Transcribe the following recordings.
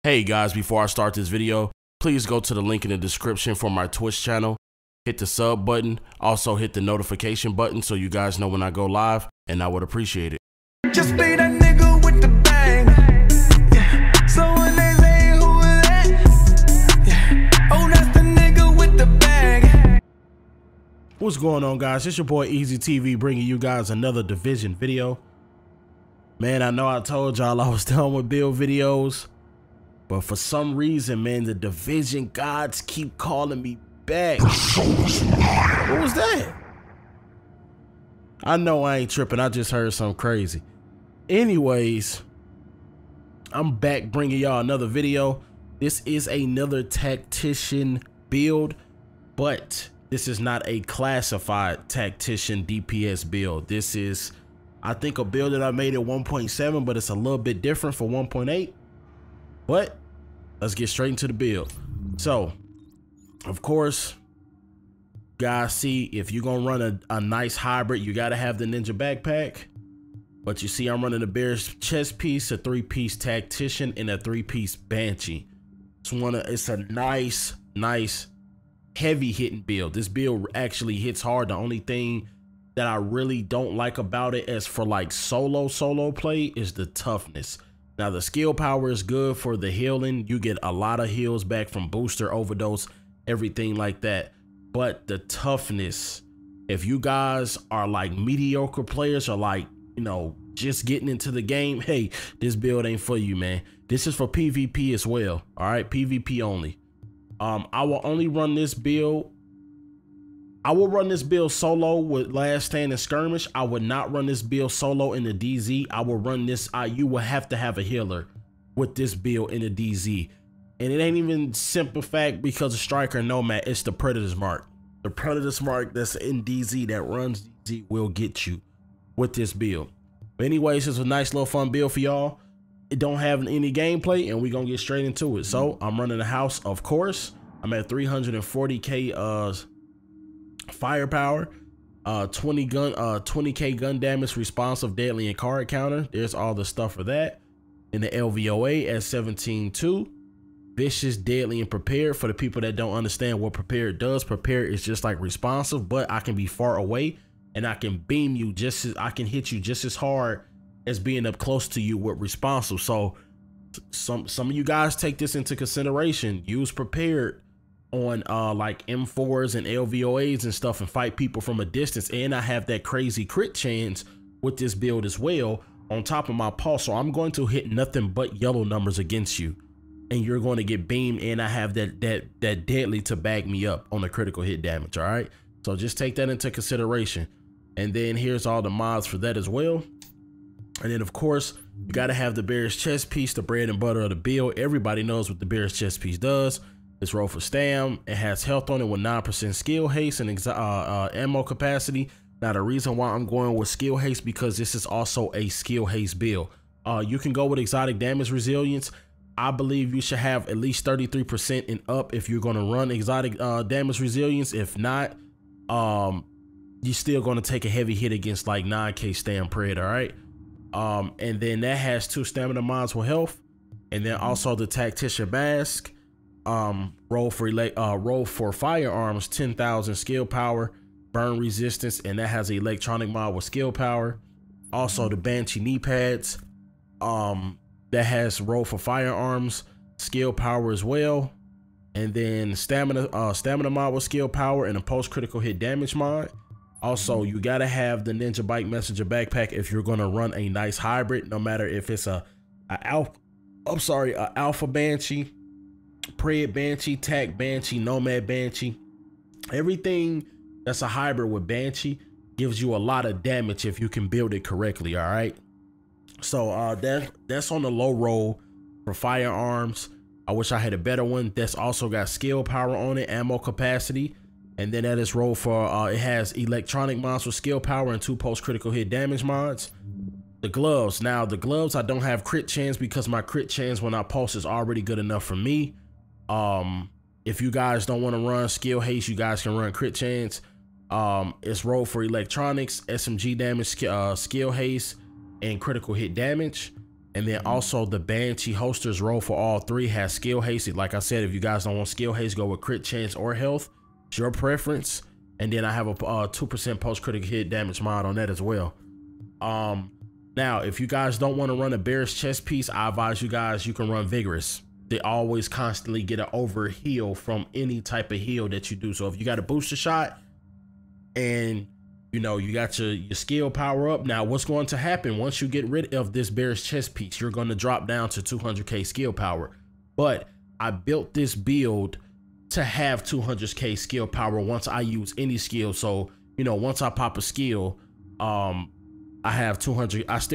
Hey guys, before I start this video, please go to the link in the description for my Twitch channel. Hit the sub button, also hit the notification button so you guys know when I go live, and I would appreciate it. Just be that nigga with the bang. Yeah. So when they say who is that? Yeah. Oh, that's the nigga with the bang. What's going on, guys? It's your boy Eazyy TV bringing you guys another Division video. Man, I know I told y'all I was done with build videos, but for some reason, man, the Division gods keep calling me back. What was that? I know I ain't tripping. I just heard something crazy. Anyways, I'm back bringing y'all another video. This is another tactician build, but this is not a classified tactician DPS build. This is, I think, a build that I made at 1.7, but it's a little bit different for 1.8. But let's get straight into the build. So, of course, guys, see, if you're gonna run a nice hybrid, you gotta have the ninja backpack. But you see, I'm running a bear's chest piece, a 3-piece tactician, and a 3-piece banshee. It's a nice heavy hitting build. This build actually hits hard. The only thing that I really don't like about it as for like solo play is the toughness. Now the skill power is good for the healing. You get a lot of heals back from booster, overdose, everything like that. But the toughness, if you guys are like mediocre players or like, you know, just getting into the game, hey, this build ain't for you, man. This is for PvP as well. All right, PvP only. I will only run this build. I will run this build solo with last stand and skirmish. I would not run this build solo in the DZ. I will run this. You will have to have a healer with this build in the DZ. And it ain't even simple fact because of striker nomad. It's the predator's mark. The predator's mark that's in DZ that runs DZ will get you with this build. But anyways, it's a nice little fun build for y'all. It don't have any gameplay, and we're gonna get straight into it. So I'm running a house, of course. I'm at 340k firepower, 20k gun damage, responsive, deadly, and card counter. There's all the stuff for that. In the LVOA at 17.2, vicious, deadly, and prepared. For the people that don't understand what prepared does, prepared is just like responsive, but I can be far away and I can beam you just as I can hit you just as hard as being up close to you with responsive. So some of you guys take this into consideration. Use prepared on like M4s and LVOAs and stuff and fight people from a distance. And I have that crazy crit chance with this build as well on top of my pulse. So I'm going to hit nothing but yellow numbers against you, and you're going to get beamed, and I have that deadly to back me up on the critical hit damage. All right, so just take that into consideration. And then here's all the mods for that as well. And then of course you got to have the bear's chest piece, the bread and butter of the build. Everybody knows what the bear's chest piece does. It's roll for stam. It has health on it with 9% skill haste and ammo capacity. Now the reason why I'm going with skill haste, because this is also a skill haste build. You can go with exotic damage resilience. I believe you should have at least 33% and up if you're going to run exotic damage resilience. If not, you're still going to take a heavy hit against like 9k stam pred. All right. And then that has 2 stamina mods for health, and then also the tactician mask. Roll for firearms, 10,000 skill power, burn resistance, and that has an electronic mod with skill power. Also the banshee knee pads, that has roll for firearms, skill power as well, and then stamina mod with skill power and a post critical hit damage mod. Also, you gotta have the ninja bike messenger backpack if you're gonna run a nice hybrid, no matter if it's a alpha banshee, pred banshee, TAC banshee, nomad banshee. Everything that's a hybrid with banshee gives you a lot of damage if you can build it correctly. All right, so that's on the low roll for firearms. I wish I had a better one. That's also got skill power on it, ammo capacity. And then that is roll for, it has electronic mods with skill power and 2 post critical hit damage mods. The gloves. Now the gloves, I don't have crit chance because my crit chance when I pulse is already good enough for me. If you guys don't want to run skill haste, you guys can run crit chance. It's roll for electronics, SMG damage, skill haste, and critical hit damage. And then also the Banshee holsters roll for all three has skill haste. Like I said, if you guys don't want skill haste, go with crit chance or health. It's your preference. And then I have a 2% post critical hit damage mod on that as well. Now, if you guys don't want to run a Bear's chest piece, I advise you guys, you can run Vigorous. They always constantly get an over heal from any type of heal that you do. So if you got a booster shot and you know, you got your skill power up. Now, what's going to happen once you get rid of this Bear's chest piece? You're going to drop down to 200k skill power. But I built this build to have 200k skill power once I use any skill. So, you know, once I pop a skill, I still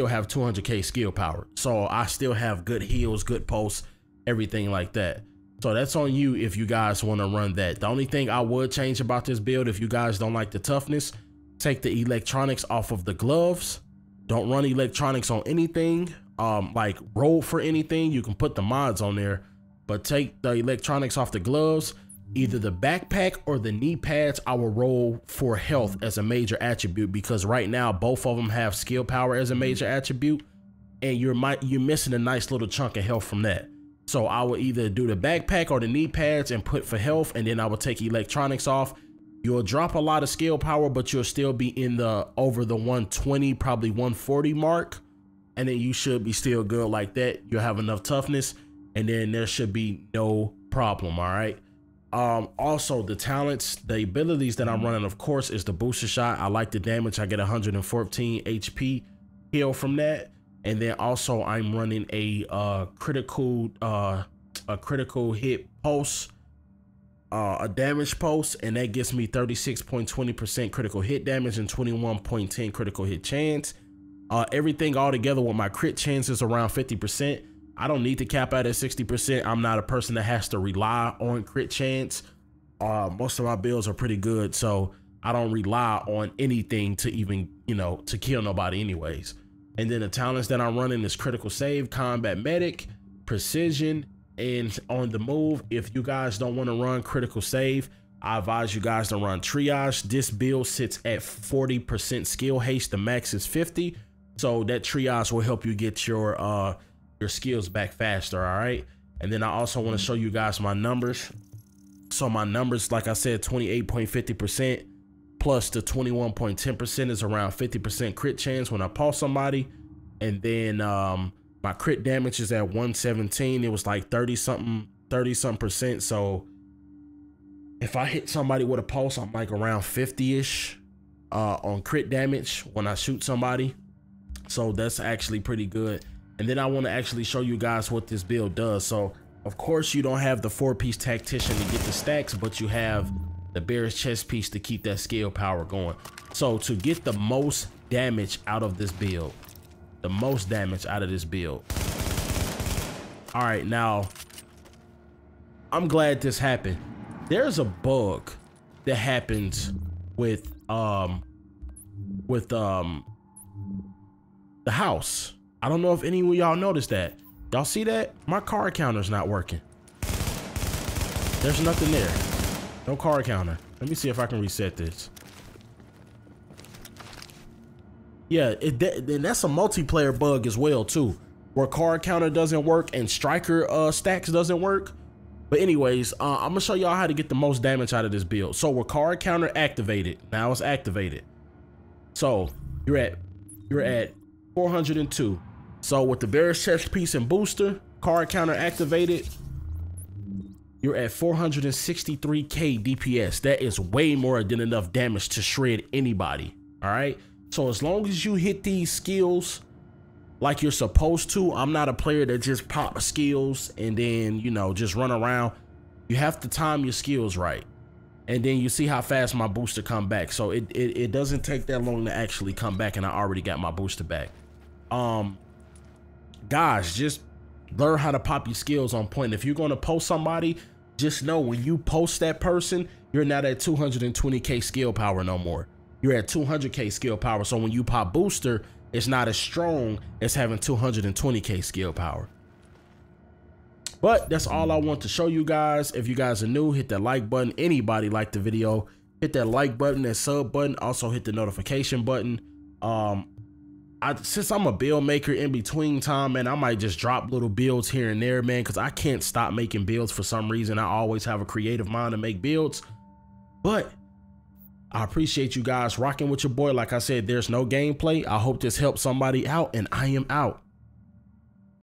have 200k skill power. So I still have good heals, good pulse, everything like that. So that's on you if you guys want to run that. The only thing I would change about this build, if you guys don't like the toughness, take the electronics off of the gloves. Don't run electronics on anything. Like roll for anything, you can put the mods on there, but take the electronics off the gloves. Either the backpack or the knee pads, I will roll for health as a major attribute, because right now both of them have skill power as a major attribute, and you're missing a nice little chunk of health from that. So I will either do the backpack or the knee pads and put for health, and then I will take electronics off. You'll drop a lot of skill power, but you'll still be in the over the 120, probably 140 mark. And then you should be still good like that. You'll have enough toughness, and then there should be no problem. All right. Also the talents, the abilities that I'm running, of course, is the booster shot. I like the damage. I get 114 HP heal from that. And then also I'm running a critical hit pulse, a damage pulse, and that gives me 36.20% critical hit damage and 21.10 critical hit chance. Everything all together with my crit chance is around 50%. I don't need to cap out at 60%. I'm not a person that has to rely on crit chance. Most of my builds are pretty good, so I don't rely on anything to even, you know, to kill nobody anyways. And then the talents that I'm running is critical save, combat medic, precision, and on the move. If you guys don't want to run critical save, I advise you guys to run triage. This build sits at 40% skill haste. The max is 50. So that triage will help you get your skills back faster. All right. And then I also want to show you guys my numbers. So my numbers, like I said, 28.50% plus the 21.10% is around 50% crit chance when I pulse somebody. And then my crit damage is at 117. It was like 30 something percent. So if I hit somebody with a pulse, I'm like around 50-ish on crit damage when I shoot somebody. So that's actually pretty good. And then I want to actually show you guys what this build does. So of course you don't have the 4-piece tactician to get the stacks, but you have the Bear's chest piece to keep that skill power going. So to get the most damage out of this build, all right, now I'm glad this happened. There's a bug that happens with the house. I don't know if any of y'all noticed that. Y'all see that? My card counter's not working. There's nothing there. No card counter. Let me see if I can reset this. Yeah, and that's a multiplayer bug as well too, where card counter doesn't work and striker stacks doesn't work. But anyways, I'm gonna show y'all how to get the most damage out of this build. So with card counter activated, now it's activated. So you're at 402. So with the Bear's chest piece and booster, card counter activated, you're at 463k DPS. That is way more than enough damage to shred anybody. All right. So as long as you hit these skills like you're supposed to, I'm not a player that just pop skills and then, you know, just run around. You have to time your skills right. And then you see how fast my booster come back. So it doesn't take that long to actually come back, and I already got my booster back. Guys, just learn how to pop your skills on point. If you're going to post somebody, just know when you post that person, you're not at 220k skill power no more. You're at 200k skill power. So when you pop booster, it's not as strong as having 220k skill power. But that's all I want to show you guys. If you guys are new, hit that like button. Anybody like the video, hit that like button, that sub button. Also hit the notification button. since I'm a build maker in between time, man, I might just drop little builds here and there, man, because I can't stop making builds for some reason. I always have a creative mind to make builds. But I appreciate you guys rocking with your boy. Like I said, there's no gameplay. I hope this helps somebody out, and I am out.